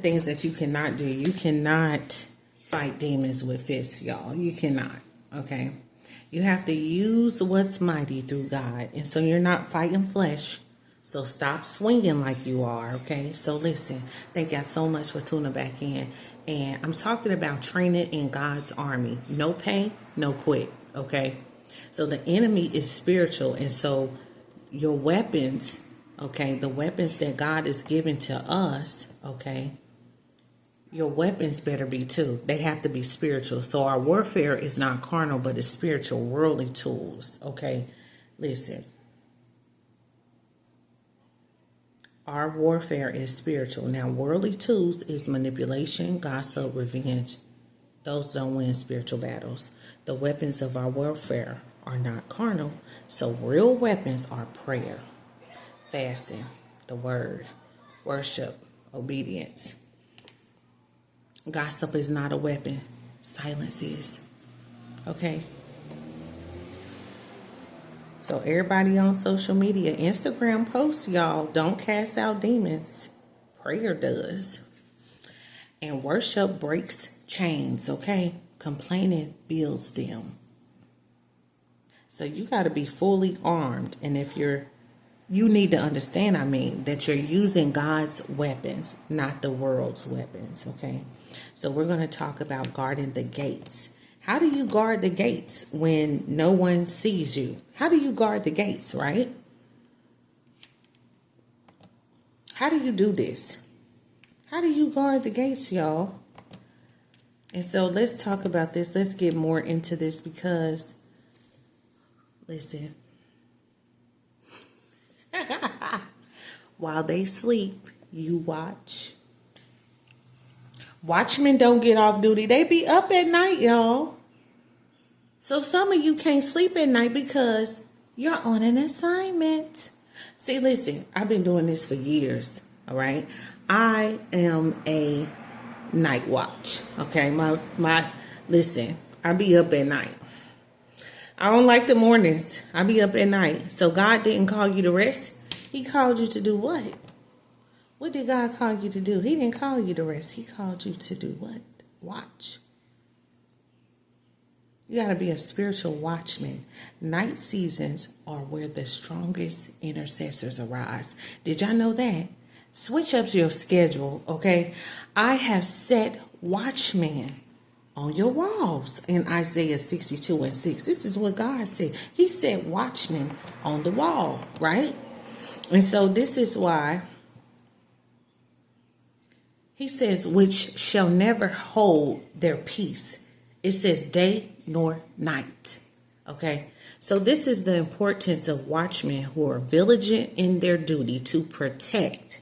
things that you cannot do. You cannot fight demons with fists, y'all. You cannot, okay? You have to use what's mighty through God. And so you're not fighting flesh. So stop swinging like you are, okay? So listen, thank y'all so much for tuning back in. And I'm talking about training in God's army. No pay, no quit, okay? So the enemy is spiritual. And so your weapons, okay, the weapons that God is giving to us, okay, your weapons better be too. They have to be spiritual. So our warfare is not carnal, but it's spiritual, worldly tools, okay? Listen. Our warfare is spiritual. Now, worldly tools is manipulation, gossip, revenge. Those don't win spiritual battles. The weapons of our warfare are not carnal. So real weapons are prayer, fasting, the word, worship, obedience. Gossip is not a weapon. Silence is. Okay? So everybody on social media, Instagram posts, y'all, don't cast out demons. Prayer does. And worship breaks chains, okay? Complaining builds them. So you got to be fully armed. And if you need to understand, that you're using God's weapons, not the world's weapons, okay? So we're going to talk about guarding the gates. How do you guard the gates when no one sees you? How do you guard the gates, right? How do you do this? How do you guard the gates, y'all? And so let's talk about this. Let's get more into this because, listen, while they sleep, you watch. Watchmen don't get off duty. They be up at night, y'all. So some of you can't sleep at night because you're on an assignment. See, listen, I've been doing this for years, all right? I am a night watch, okay? Listen, I be up at night. I don't like the mornings. I be up at night. So God didn't call you to rest. He called you to do what? What did God call you to do? He didn't call you to rest. He called you to do what? Watch. You got to be a spiritual watchman. Night seasons are where the strongest intercessors arise. Did y'all know that? Switch up your schedule, okay? I have set watchmen on your walls in Isaiah 62:6. This is what God said. He said watchmen on the wall, right? And so this is why he says, which shall never hold their peace. It says day nor night. Okay. So this is the importance of watchmen who are vigilant in their duty to protect.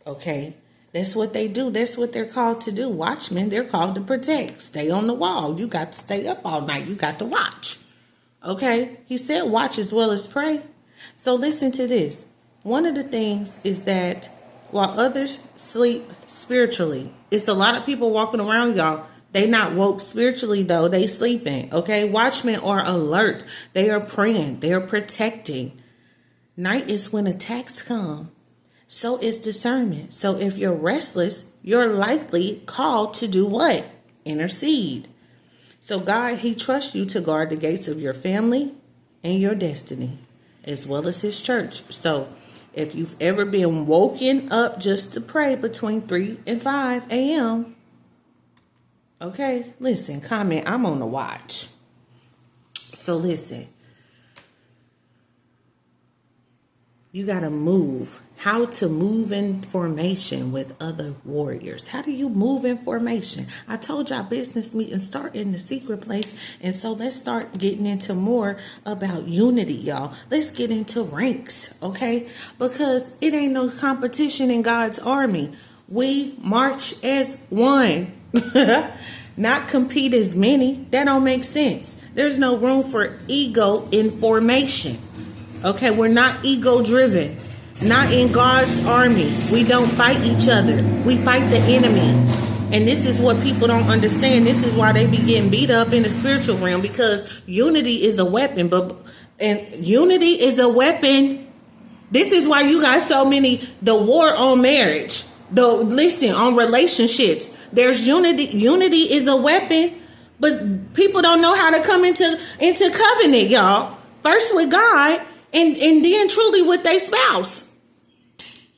Okay. That's what they do. That's what they're called to do. Watchmen, they're called to protect. Stay on the wall. You got to stay up all night. You got to watch. Okay. He said watch as well as pray. So listen to this. One of the things is that while others sleep spiritually, it's a lot of people walking around, y'all. They not woke spiritually, though. They sleeping, okay? Watchmen are alert. They are praying. They are protecting. Night is when attacks come. So is discernment. So if you're restless, you're likely called to do what? Intercede. So God, he trusts you to guard the gates of your family and your destiny, as well as his church. So if you've ever been woken up just to pray between 3 and 5 a.m., okay, listen, comment, I'm on the watch. So listen, you got to move. How to move in formation with other warriors. How do you move in formation? I told y'all business meetings start in the secret place. And so let's start getting into more about unity, y'all. Let's get into ranks, okay? Because it ain't no competition in God's army. We march as one. Not compete as many. That don't make sense. There's no room for ego in formation. Okay, we're not ego driven. Not in God's army. We don't fight each other. We fight the enemy. And this is what people don't understand. This is why they be getting beat up in the spiritual realm, because unity is a weapon. And unity is a weapon. This is why you got so many, the war on marriage. Listen, on relationships, there's unity. Unity is a weapon, but people don't know how to come into covenant, y'all. First with God, and then truly with their spouse.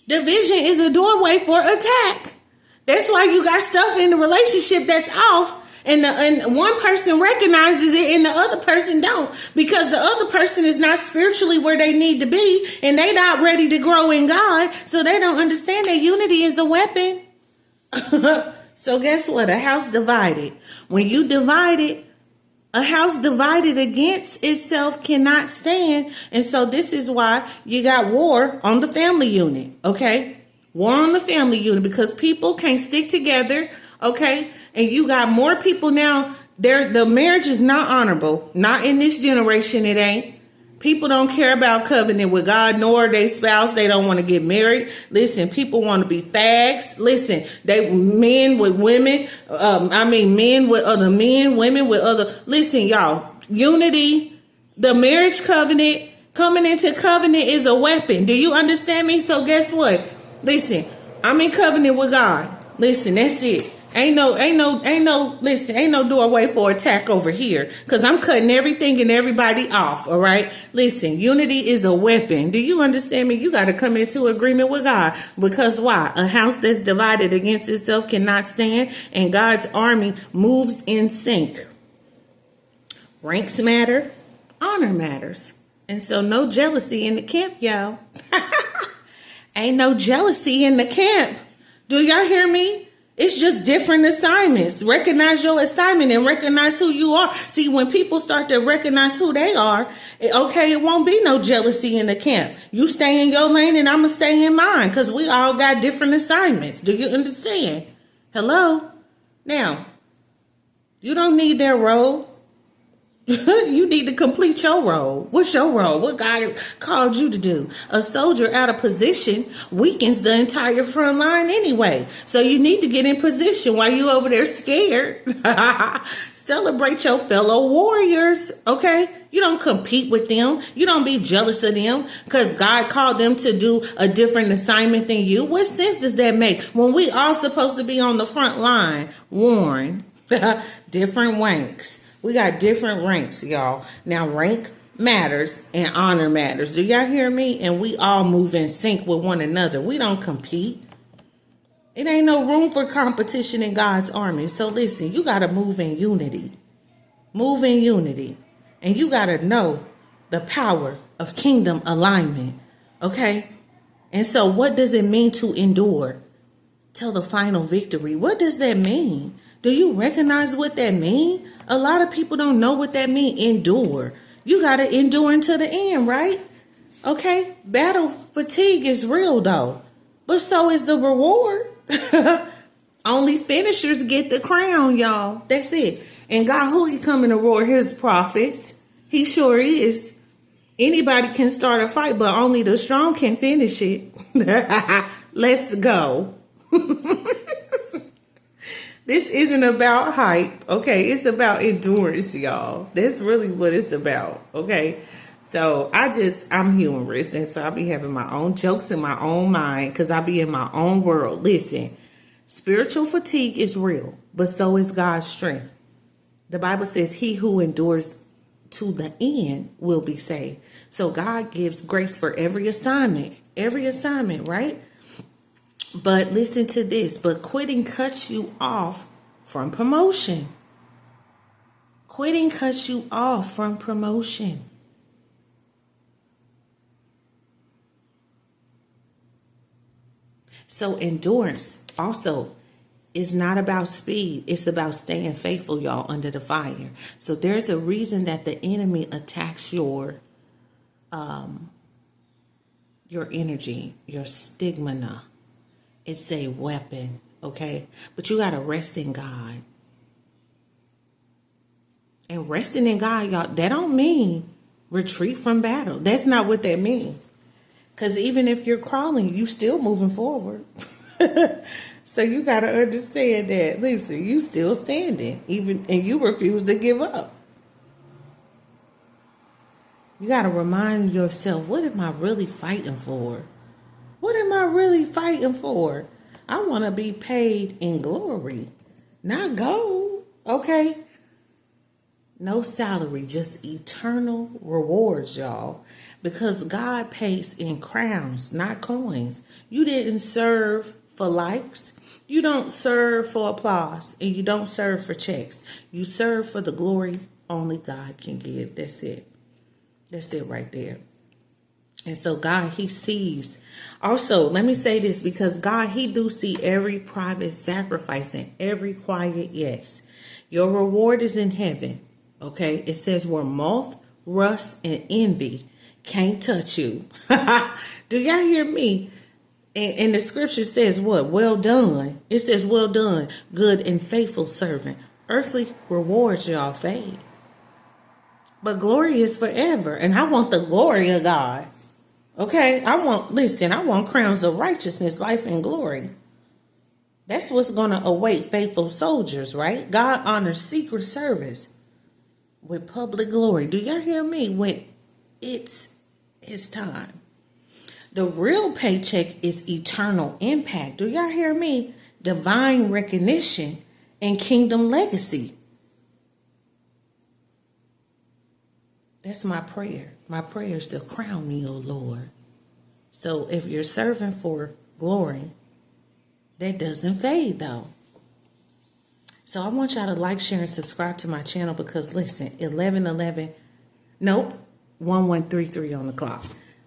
Division is a doorway for attack. That's why you got stuff in the relationship that's off, and one person recognizes it and the other person don't, because the other person is not spiritually where they need to be, and they not ready to grow in God, so they don't understand that unity is a weapon. So guess what? A house divided. When you divide it, a house divided against itself cannot stand. And so this is why you got war on the family unit, okay? War on the family unit, because people can't stick together, okay? And you got more people now. The marriage is not honorable. Not in this generation, it ain't. People don't care about covenant with God nor their spouse. They don't want to get married. Listen, people want to be fags. Listen, men with women. Men with other men, women with other. Listen, y'all, unity, the marriage covenant, coming into covenant is a weapon. Do you understand me? So guess what? Listen, I'm in covenant with God. Listen, that's it. Ain't no doorway for attack over here, because I'm cutting everything and everybody off. All right. Listen, unity is a weapon. Do you understand me? You got to come into agreement with God, because why? A house that's divided against itself cannot stand, and God's army moves in sync. Ranks matter, honor matters. And so no jealousy in the camp, y'all. Ain't no jealousy in the camp. Do y'all hear me? It's just different assignments. Recognize your assignment and recognize who you are. See, when people start to recognize who they are, it won't be no jealousy in the camp. You stay in your lane and I'm going to stay in mine, because we all got different assignments. Do you understand? Hello? Now, you don't need their role. You need to complete your role. What's your role? What God called you to do? A soldier out of position weakens the entire front line anyway. So you need to get in position while you over there scared. Celebrate your fellow warriors, okay? You don't compete with them. You don't be jealous of them because God called them to do a different assignment than you. What sense does that make when we all supposed to be on the front line warring? Different ranks. We got different ranks, y'all. Now, rank matters and honor matters. Do y'all hear me? And we all move in sync with one another. We don't compete. It ain't no room for competition in God's army. So listen, you got to move in unity. Move in unity. And you got to know the power of kingdom alignment. Okay? And so what does it mean to endure till the final victory? What does that mean? Do you recognize what that means? A lot of people don't know what that means. Endure. You got to endure until the end, right? Okay? Battle fatigue is real, though. But so is the reward. Only finishers get the crown, y'all. That's it. And God, who he coming to reward his prophets? He sure is. Anybody can start a fight, but only the strong can finish it. Let's go. This isn't about hype, okay? It's about endurance, y'all. That's really what it's about, okay? So I'm humorous, and so I be having my own jokes in my own mind because I be in my own world. Listen, spiritual fatigue is real, but so is God's strength. The Bible says he who endures to the end will be saved. So God gives grace for every assignment, right? But listen to this, but quitting cuts you off from promotion. Quitting cuts you off from promotion. So endurance also is not about speed. It's about staying faithful, y'all, under the fire. So there's a reason that the enemy attacks your energy, your stamina. It's a weapon, okay? But you got to rest in God. And resting in God, y'all, that don't mean retreat from battle. That's not what that means. Because even if you're crawling, you still moving forward. So you got to understand that, listen, you still standing, and you refuse to give up. You got to remind yourself, what am I really fighting for? What am I really fighting for? I want to be paid in glory, not gold. Okay. No salary, just eternal rewards, y'all. Because God pays in crowns, not coins. You didn't serve for likes. You don't serve for applause. And you don't serve for checks. You serve for the glory only God can give. That's it. That's it right there. And so God, he sees. Also, let me say this, because God, he do see every private sacrifice and every quiet yes. Your reward is in heaven. Okay, it says where moth, rust, and envy can't touch you. Do y'all hear me? And the scripture says what? Well done. It says, well done, good and faithful servant. Earthly rewards, y'all, fade. But glory is forever. And I want the glory of God. Okay, I want crowns of righteousness, life, and glory. That's what's going to await faithful soldiers, right? God honors secret service with public glory. Do y'all hear me? When it's his time. The real paycheck is eternal impact. Do y'all hear me? Divine recognition and kingdom legacy. That's my prayer. My prayer is to crown me, O Lord. So if you're serving for glory, that doesn't fade though. So I want y'all to like, share, and subscribe to my channel, because listen, 11:11, nope, 1133 on the clock,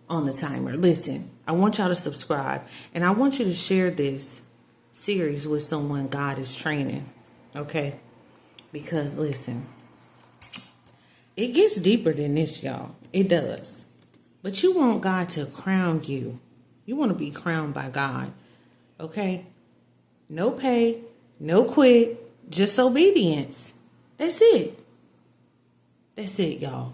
on the timer. Listen, I want y'all to subscribe, and I want you to share this series with someone God is training, okay? Because listen, it gets deeper than this, y'all. It does. But you want God to crown you. You want to be crowned by God, okay? No pay, no quit. Just obedience. That's it. That's it, y'all.